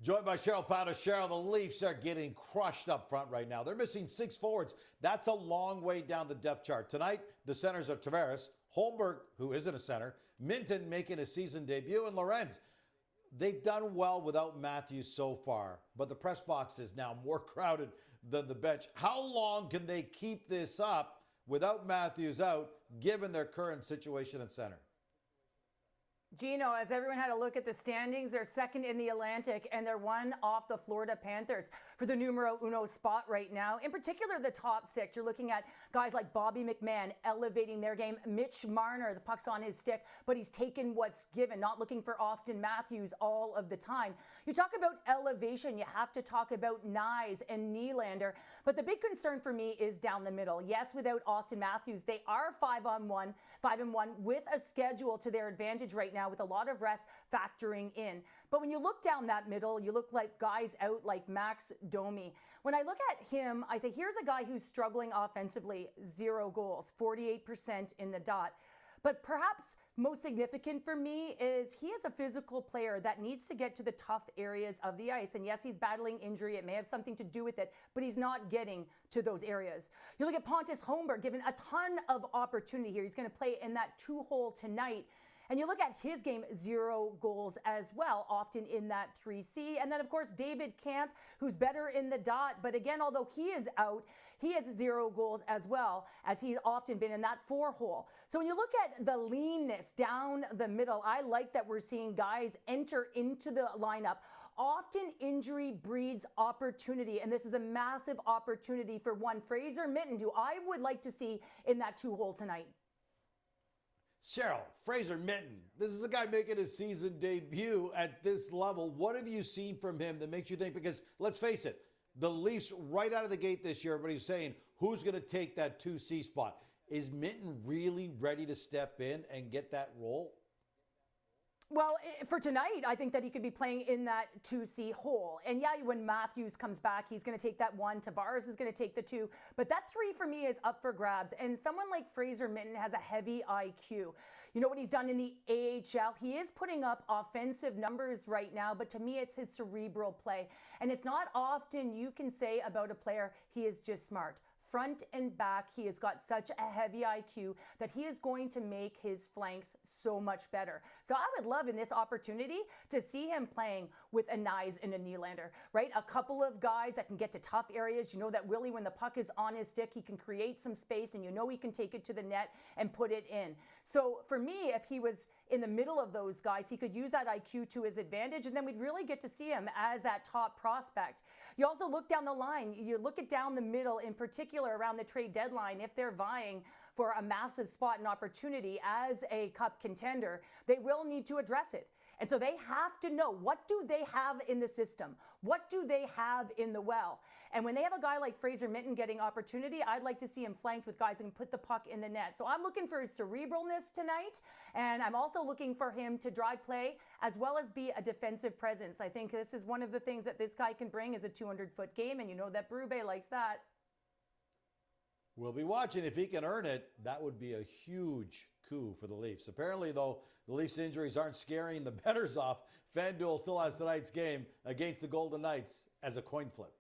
Joined by Cheryl Powder. Cheryl, the Leafs are getting crushed up front right now. They're missing 6 forwards. That's a long way down the depth chart. Tonight, the centers are Tavares, Holmberg, who isn't a center, Minton making a season debut, and Lorenz. They've done well without Matthews so far, but the press box is now more crowded than the bench. How long can they keep this up without Matthews out, given their current situation at center? Gino, as everyone had a look at the standings, they're second in the Atlantic and they're one off the Florida Panthers for the numero uno spot right now. In particular, the top 6. You're looking at guys like Bobby McMann elevating their game. Mitch Marner, the puck's on his stick, but he's taken what's given, not looking for Austin Matthews all of the time. You talk about elevation, you have to talk about Nyes and Nylander, but the big concern for me is down the middle. Yes, without Austin Matthews, they are 5-1 with a schedule to their advantage right now, with a lot of rest factoring in. But when you look down that middle, you look like guys out like Max Domi. When I look at him, I say, here's a guy who's struggling offensively, 0 goals, 48% in the dot. But perhaps most significant for me is he is a physical player that needs to get to the tough areas of the ice. And yes, he's battling injury. It may have something to do with it, but he's not getting to those areas. You look at Pontus Holmberg, given a ton of opportunity here. He's going to play in that 2-hole tonight. And you look at his game, 0 goals as well, often in that 3C. And then, of course, David Kampf, who's better in the dot. But again, although he is out, he has 0 goals as well, as he's often been in that 4-hole. So when you look at the leanness down the middle, I like that we're seeing guys enter into the lineup. Often injury breeds opportunity, and this is a massive opportunity for one Fraser Minton, who I would like to see in that 2-hole tonight. Cheryl, Fraser Minton, this is a guy making his season debut at this level. What have you seen from him that makes you think? Because let's face it, the Leafs right out of the gate this year, everybody's saying, who's going to take that 2C spot? Is Minton really ready to step in and get that role? Well, for tonight, I think that he could be playing in that 2C hole. And yeah, when Matthews comes back, he's going to take that 1. Tavares is going to take the 2. But that 3 for me is up for grabs. And someone like Fraser Minton has a heavy IQ. You know what he's done in the AHL? He is putting up offensive numbers right now, but to me, it's his cerebral play. And it's not often you can say about a player, he is just smart. Front and back, he has got such a heavy IQ that he is going to make his flanks so much better. So I would love in this opportunity to see him playing with a Nyes and a Nylander, right? A couple of guys that can get to tough areas. You know that really when the puck is on his stick, he can create some space, and you know he can take it to the net and put it in. So for me, if he was in the middle of those guys, he could use that IQ to his advantage, and then we'd really get to see him as that top prospect. You also look down the line. You look at down the middle, in particular around the trade deadline. If they're vying for a massive spot and opportunity as a cup contender, they will need to address it. And so they have to know, what do they have in the system? What do they have in the well? And when they have a guy like Fraser Minton getting opportunity, I'd like to see him flanked with guys who can put the puck in the net. So I'm looking for his cerebralness tonight, and I'm also looking for him to drive play as well as be a defensive presence. I think this is one of the things that this guy can bring, is a 200-foot game, and you know that Berube likes that. We'll be watching. If he can earn it, that would be a huge coup for the Leafs. Apparently, though, the Leafs' injuries aren't scaring the bettors off. FanDuel still has tonight's game against the Golden Knights as a coin flip.